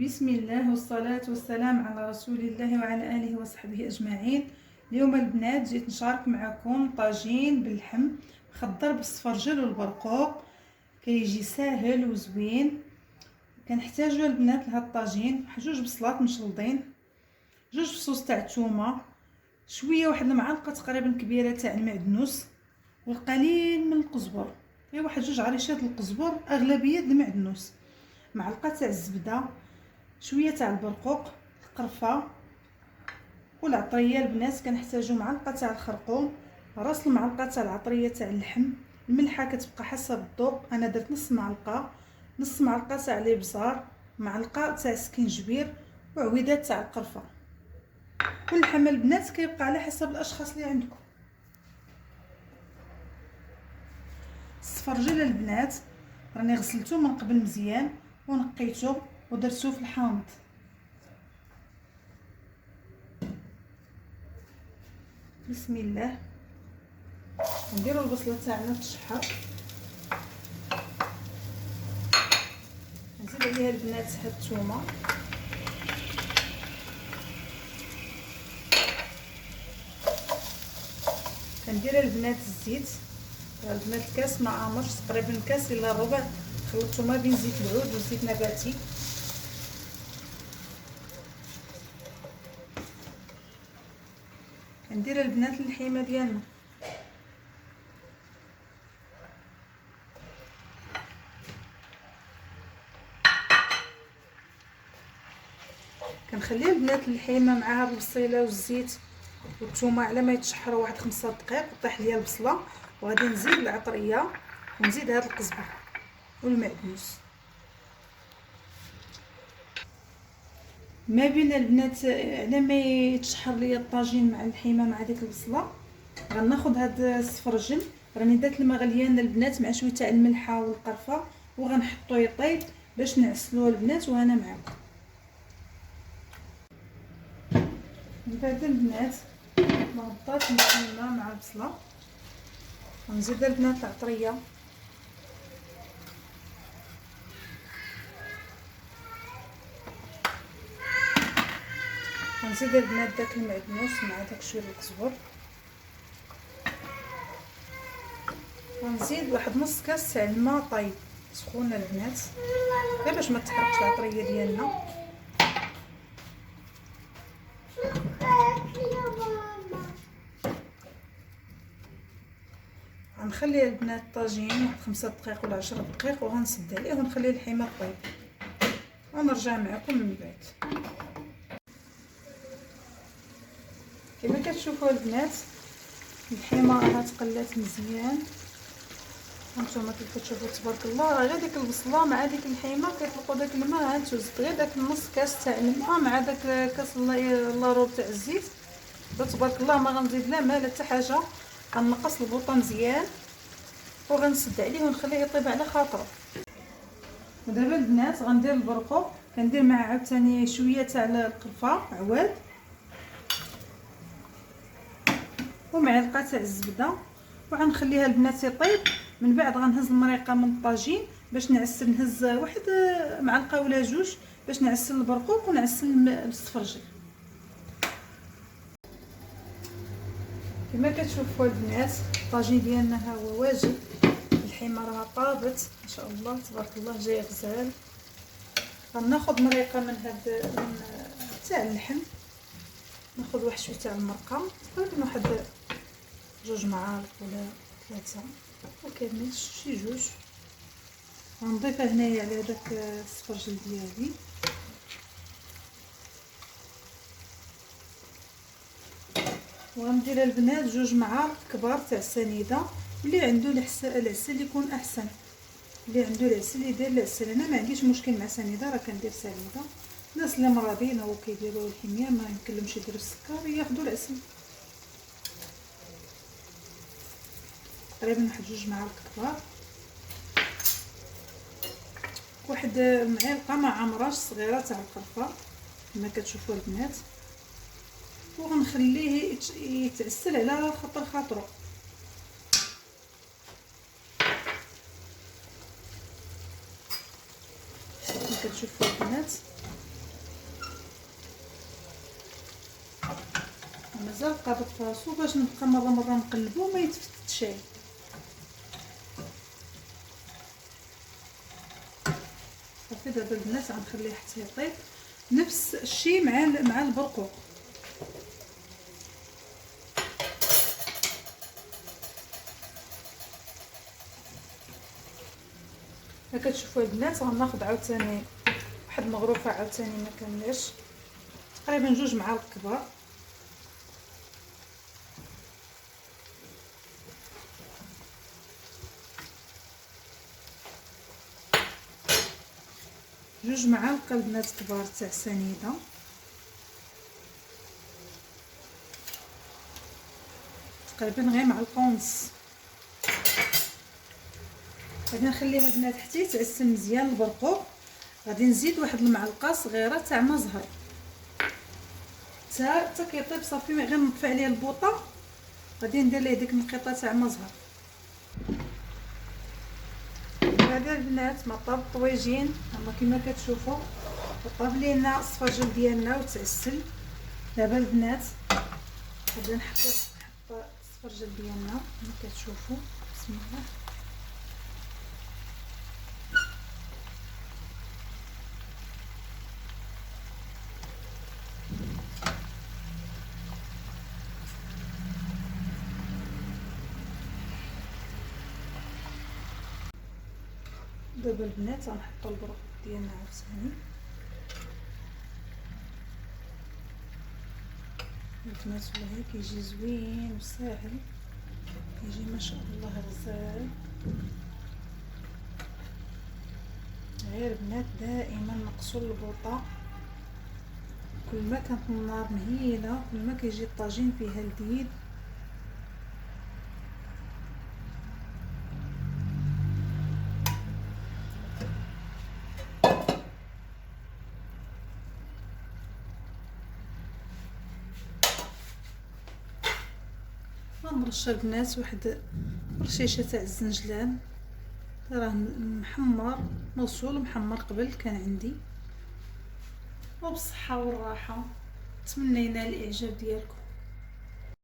بسم الله والصلاة والسلام على رسول الله وعلى آله وصحبه أجمعين. اليوم البنات جيت نشارك معكم طاجين باللحم مخضر بالصفرجل والبرقوق، كيجي ساهل وزوين. كنحتاجو البنات لهاد الطاجين جوج بصلات مشلضين، جوج فصوص تاع الثومه، شويه واحد المعلقه تقريبا كبيره تاع المعدنوس، والقليل من القزبر، غير واحد جوج عريشات القزبر، اغلبيه المعدنوس، معلقه تاع الزبده، شويه تاع البرقوق، القرفه والعطريه. البنات كنحتاجو معلقه تاع الخرقوم، راس المعلقه تاع العطريه تاع اللحم، الملحه كتبقى حسب الذوق، انا درت نص معلقه تاع الابزار، معلقه تاع السكينجبير، وعويدات تاع القرفه. واللحم البنات كيبقى على حسب الاشخاص اللي عندكم. الصفرجل البنات راني غسلته من قبل مزيان ونقيته ودرتو في الحامض. بسم الله، نديرو البصله تاعنا تشحر، نزيد عليها البنات هاد الثومه، كندير البنات الزيت. البنات الكاس ما عامرش، تقريبا كاس الا ربع، خلطته ما بين زيت العود وزيت نباتي. كندير البنات اللحيمه ديالنا، كنخلي البنات اللحيمه معها البصيله والزيت والثومه على ما يتشحروا واحد 5 دقائق، طيح ليا البصله، وغادي نزيد العطريه ونزيد هاد القزبر والمعدنوس. ما بين البنات على ما يتشحر ليا الطاجين مع اللحيمه مع ديك البصله، غناخذ هاد السفرجل، راني درت الماء غليان البنات مع شويه تاع الملحه والقرفه، وغنحطو يطيب باش نعسلوه البنات وانا معكم. من بعد البنات نغطات اللحيمه مع البصله، ونزيد البنات العطريه، ونزيد البنات داك المعدنوس مع داك شويه القزبر، ونزيد واحد نص كاس تاع الماء طايب سخون البنات، غير باش ما تحرقش العطريه ديالنا. غنخلي البنات الطاجين واحد 5 دقائق ولا 10 دقائق، وغنسد عليه ونخلي اللحيمه طيب، ونرجع معكم من بعد. كما كتشوفوا البنات اللحيمه راها تقلات مزيان، هانتوما كيف كتشوفوا تبارك الله، راه غير ديك البصله مع ديك اللحيمه كيطلقوا داك الماء، هانتو زدت غير داك نص كاس تاع الماء مع داك كاس لاروب تاع الزيت، تبارك الله. ما غنزيد لا ماء لا حتى حاجه، غنقص البوطه مزيان وغنسد عليه ونخليه يطيب على خاطره. ودابا البنات غندير البرقوق، كندير معاه عاوتاني شويه تاع القرفه عواد، ومعلقه تاع الزبده، وغنخليها البنات يطيب. من بعد غنهز المريقه من الطاجين باش نعسل، نهز واحد معلقه ولا جوج باش نعسل البرقوق ونعسل الصفرجل. كما كتشوفوا البنات الطاجين ديالنا ها هو واجد، اللحيمه راها طابت ان شاء الله تبارك الله، جاي غزال. غناخذ مريقه من هاد تاع اللحم، ناخذ واحد شويه تاع المرقه، تقريبا واحد 2 معالق ولا 3، مكاملش شي 2، غنضيفها هنايا على داك السفرجل ديالي. وغندير البنات 2 معالق كبار تاع السنيده، اللي عنده العسل يكون احسن، اللي عنده العسل يدير العسل، انا ما عنديش مشكل مع سنيده، راه كندير سنيده. الناس اللي مرضين او كيديروا الحميه ما يمكنلهمش يديروا السكر ياخذوا العسل. تقريبا واحد 2 معالق كبار، واحد معلقه ما عمراش صغيره تاع القرفه كما كتشوفوا البنات، وغنخليه يتعسل على خاطر خاطرو. كتشوفوا البنات جاهزه لقابه راسو باش نبقى مره نقلبو ما يتفتتش. صافي دابا البنات غنخليه حتى يطيب. نفس الشيء مع البرقوق. كتشوفوا البنات غناخذ عاوتاني واحد المغروفه عاوتاني ما كاملاش، تقريبا 2 معالق كبار. جوج معالق البنات كبار تاع سنيده. تقريبا غير معلقه ونص. غادي نخليها البنات حتى يتعسل مزيان البرقوق. غادي نزيد واحد المعلقه صغيره تاع ما زهر حتى كيطيب. صافي غير نطفي عليه البوطه، غادي ندير ليه ديك النقيطه تاع ما زهر. هذا البنات ما طاب الطويجين كما كتشوفوا، طاب لينا الصفاجل ديالنا وتعسل. دابا البنات غادي نحط الصفرجل ديالنا كما كتشوفوا. بسم الله. دابا البنات غنحطوا البرقوق ديالنا عاوتاني. البنات والله كيجي زوين وساهل، كيجي ما شاء الله غزال. غير البنات دائما نقصوا البوطه، كل ما كانت النار مهيله كل ما كيجي الطاجين فيها لذيذ. غنرش البنات واحد رشيشه تاع الزنجلان، راه محمر مغسول محمر قبل كان عندي. وبالصحه والراحه، نتمنى ينال الاعجاب ديالكم.